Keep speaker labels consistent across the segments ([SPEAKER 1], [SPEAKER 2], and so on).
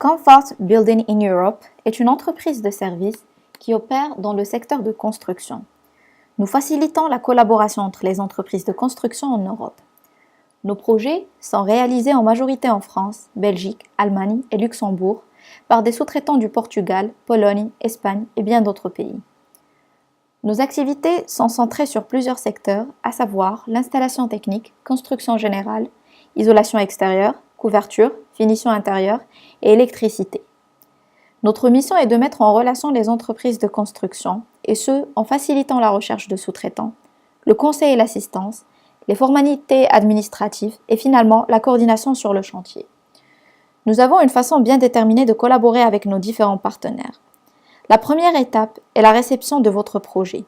[SPEAKER 1] Comfort Building in Europe est une entreprise de services qui opère dans le secteur de construction. Nous facilitons la collaboration entre les entreprises de construction en Europe. Nos projets sont réalisés en majorité en France, Belgique, Allemagne et Luxembourg par des sous-traitants du Portugal, Pologne, Espagne et bien d'autres pays. Nos activités sont centrées sur plusieurs secteurs, à savoir l'installation technique, construction générale, isolation extérieure, couverture, finition intérieure et électricité. Notre mission est de mettre en relation les entreprises de construction, et ce, en facilitant la recherche de sous-traitants, le conseil et l'assistance, les formalités administratives et finalement la coordination sur le chantier. Nous avons une façon bien déterminée de collaborer avec nos différents partenaires. La première étape est la réception de votre projet.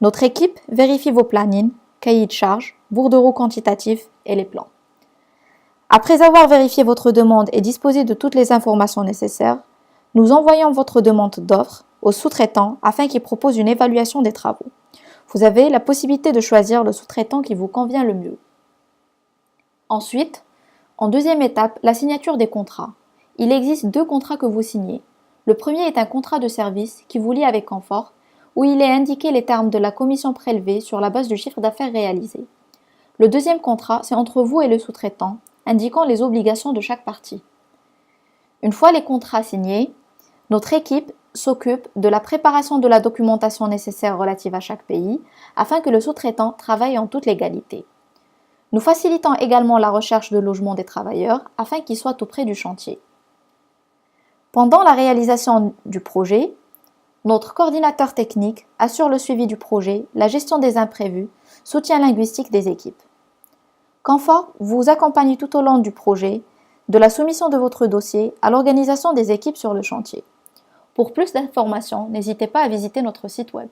[SPEAKER 1] Notre équipe vérifie vos plannings, cahiers de charges, bordereaux quantitatifs et les plans. Après avoir vérifié votre demande et disposé de toutes les informations nécessaires, nous envoyons votre demande d'offre au sous-traitant afin qu'il propose une évaluation des travaux. Vous avez la possibilité de choisir le sous-traitant qui vous convient le mieux. Ensuite, en deuxième étape, la signature des contrats. Il existe 2 contrats que vous signez. Le premier est un contrat de service qui vous lie avec Comfort, où il est indiqué les termes de la commission prélevée sur la base du chiffre d'affaires réalisé. Le deuxième contrat, c'est entre vous et le sous-traitant, indiquant les obligations de chaque partie. Une fois les contrats signés, notre équipe s'occupe de la préparation de la documentation nécessaire relative à chaque pays afin que le sous-traitant travaille en toute légalité. Nous facilitons également la recherche de logement des travailleurs afin qu'ils soient auprès du chantier. Pendant la réalisation du projet, notre coordinateur technique assure le suivi du projet, la gestion des imprévus, soutien linguistique des équipes. Comfort vous accompagne tout au long du projet, de la soumission de votre dossier à l'organisation des équipes sur le chantier. Pour plus d'informations, n'hésitez pas à visiter notre site web.